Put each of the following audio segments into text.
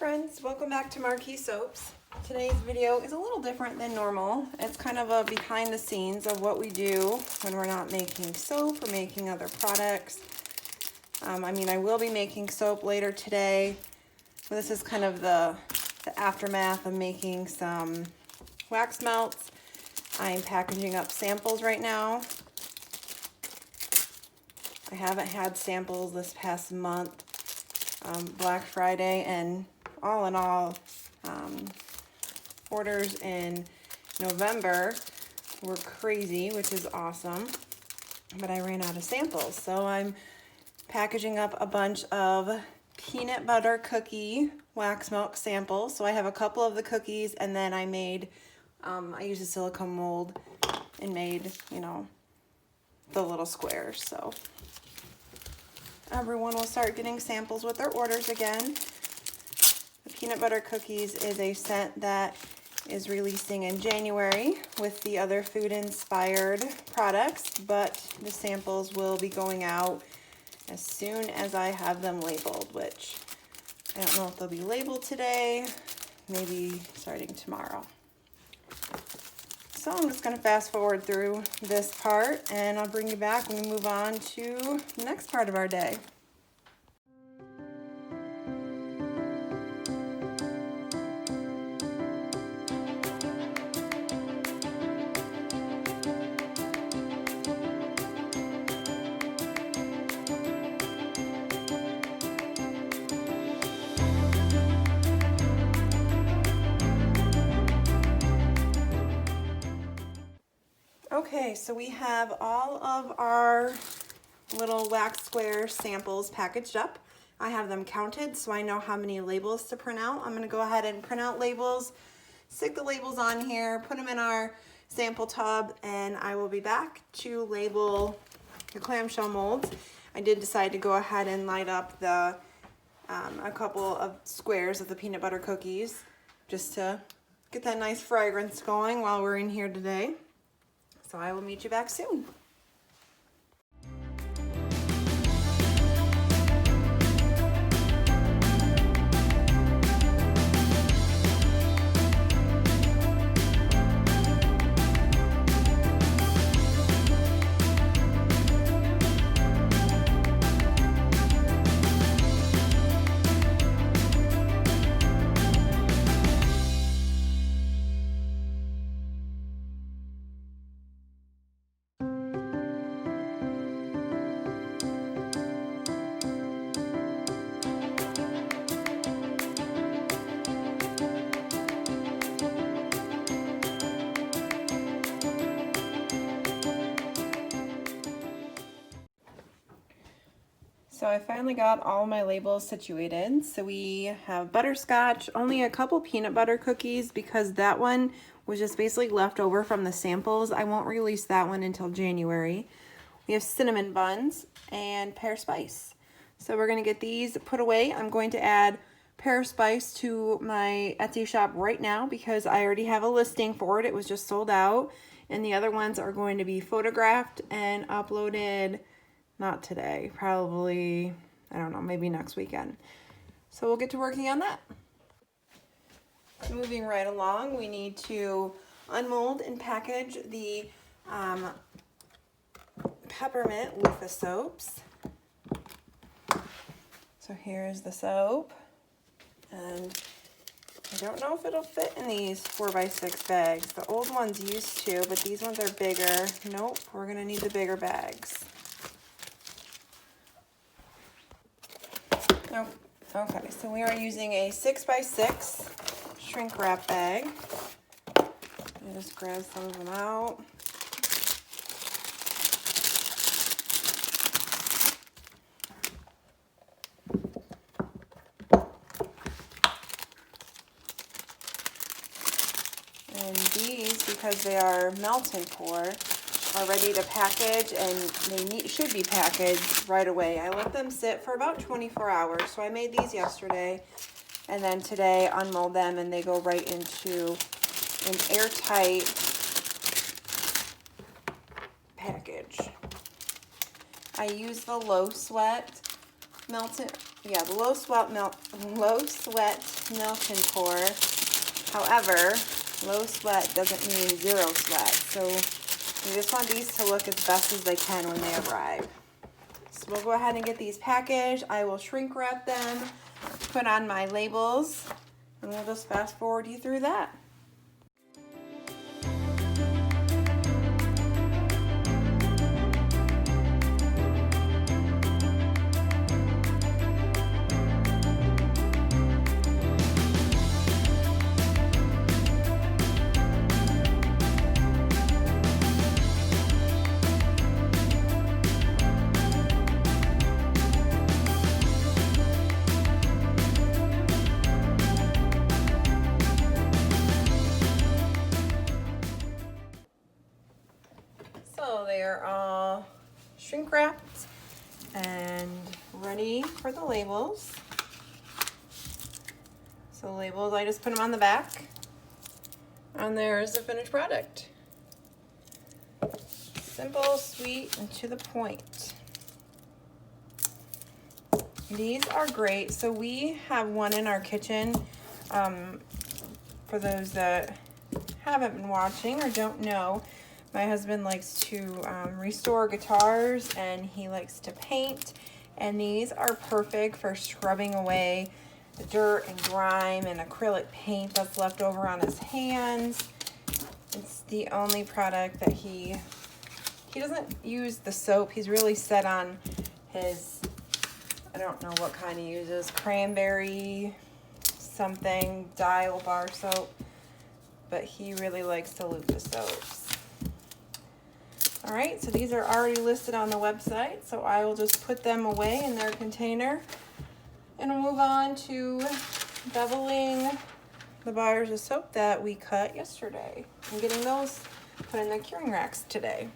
friends, welcome back to Marquee Soaps. Today's video is a little different than normal. It's kind of a behind the scenes of what we do when we're not making soap or making other products. I will be making soap later today, but this is kind of the aftermath of making some wax melts. I'm packaging up samples right now. I haven't had samples this past month. Black Friday and all in all, orders in November were crazy, which is awesome, but I ran out of samples. So I'm packaging up a bunch of peanut butter cookie wax melt samples. So I have a couple of the cookies, and then I made, I used a silicone mold and made, the little squares. So everyone will start getting samples with their orders again. The peanut butter cookies is a scent that is releasing in January with the other food inspired products, but the samples will be going out as soon as I have them labeled, which I don't know if they'll be labeled today, maybe starting tomorrow. So I'm just going to fast forward through this part, and I'll bring you back when we move on to the next part of our day. Okay, so we have all of our little wax square samples packaged up. I have them counted so I know how many labels to print out. I'm going to go ahead and print out labels, stick the labels on here, put them in our sample tub, and I will be back to label the clamshell molds. I did decide to go ahead and light up the a couple of squares of the peanut butter cookies just to get that nice fragrance going while we're in here today. So I will meet you back soon. So I finally got all my labels situated. So we have butterscotch, only a couple peanut butter cookies because that one was just basically left over from the samples. I won't release that one until January. We have cinnamon buns and pear spice. So we're gonna get these put away. I'm going to add pear spice to my Etsy shop right now because I already have a listing for it. It was just sold out. And the other ones are going to be photographed and uploaded not today, probably, I don't know, maybe next weekend. So we'll get to working on that. Moving right along, we need to unmold and package the peppermint with the soaps. So here's the soap. And I don't know if it'll fit in these 4x6 bags. The old ones used to, but these ones are bigger. Nope, we're gonna need the bigger bags. Okay, so we are using a 6x6 shrink wrap bag. I just grab some of them out. And these, because they are melt and pour, are ready to package, and they should be packaged right away. I let them sit for about 24 hours. So I made these yesterday, and then today unmold them, and they go right into an airtight package. I use the low sweat melted yeah, the low sweat milk and pour. However, low sweat doesn't mean zero sweat. So we just want these to look as best as they can when they arrive. So we'll go ahead and get these packaged. I will shrink wrap them, put on my labels, and we'll just fast forward you through that. So they are all shrink wrapped and ready for the labels. So the labels, I just put them on the back, and there's the finished product. Simple, sweet, and to the point. These are great. So we have one in our kitchen. For those that haven't been watching or don't know, my husband likes to restore guitars, and he likes to paint, and these are perfect for scrubbing away the dirt and grime and acrylic paint that's left over on his hands. It's the only product that he doesn't use the soap. He's really set on his, I don't know what kind he uses, cranberry something, dial bar soap, but he really likes to lube the soaps. All right, so these are already listed on the website, so I will just put them away in their container, and we'll move on to beveling the bars of soap that we cut yesterday and getting those put in the curing racks today.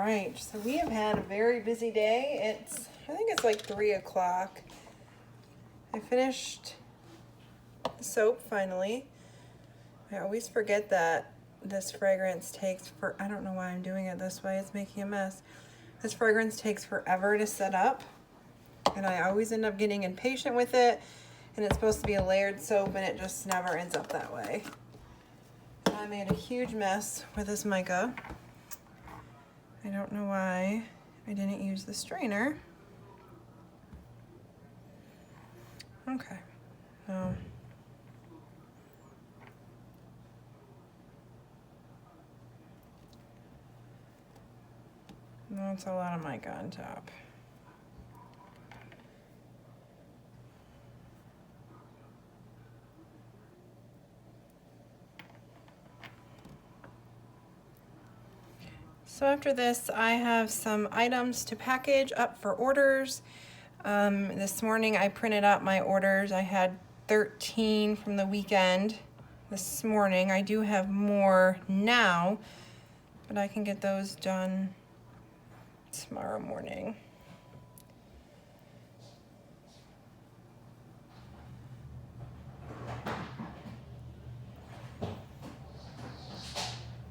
right, so we have had a very busy day. I think it's like 3 o'clock. I finished the soap finally. I always forget that this fragrance takes I don't know why I'm doing it this way. It's making a mess. This fragrance takes forever to set up, and I always end up getting impatient with it, and it's supposed to be a layered soap, and it just never ends up that way. I made a huge mess with this mica. I don't know why I didn't use the strainer. Okay, so that's a lot of mica on top. So after this, I have some items to package up for orders. This morning I printed out my orders. I had 13 from the weekend this morning. I do have more now, but I can get those done tomorrow morning.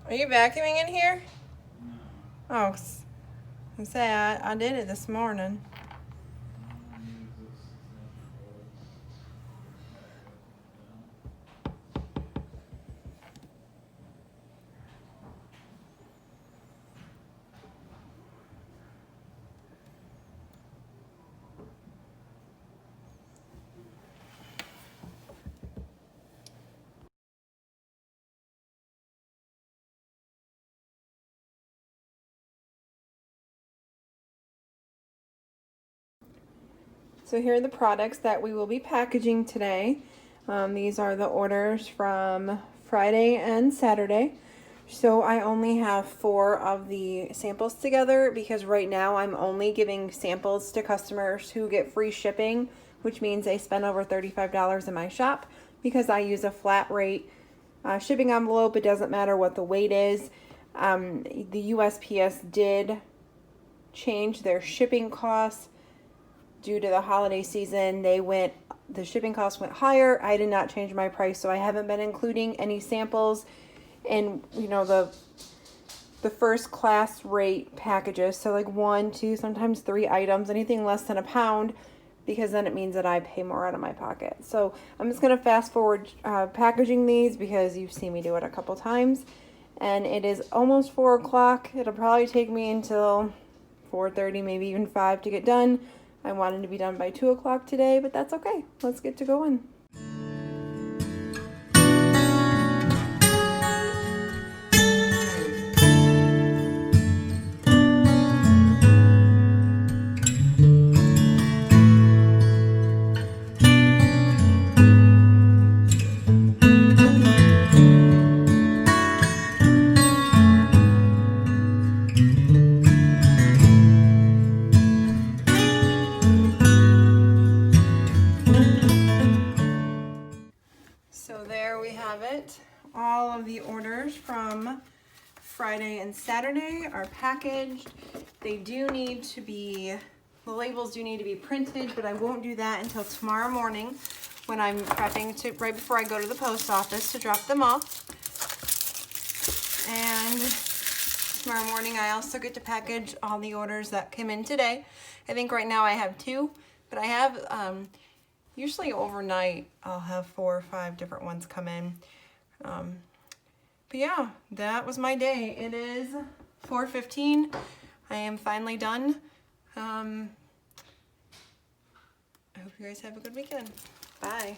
Are you vacuuming in here? Oh, I did it this morning. So here are the products that we will be packaging today. These are the orders from Friday and Saturday. So I only have 4 of the samples together because right now I'm only giving samples to customers who get free shipping, which means they spend over $35 in my shop because I use a flat rate shipping envelope. It doesn't matter what the weight is. The USPS did change their shipping costs due to the holiday season. The shipping costs went higher. I did not change my price, so I haven't been including any samples in, the first class rate packages. So like 1, 2, sometimes 3 items, anything less than a pound, because then it means that I pay more out of my pocket. So I'm just gonna fast forward packaging these because you've seen me do it a couple times, and it is almost 4 o'clock. It'll probably take me until 4:30, maybe even 5 to get done. I wanted to be done by 2 o'clock today, but that's okay. Let's get to going. So there we have it. All of the orders from Friday and Saturday are packaged. They do need to be, the labels do need to be printed, but I won't do that until tomorrow morning when I'm prepping to, right before I go to the post office to drop them off. And tomorrow morning I also get to package all the orders that came in today. I think right now I have 2, but I have, usually overnight I'll have 4 or 5 different ones come in. But yeah, that was my day. It is 4:15. I am finally done. I hope you guys have a good weekend. Bye.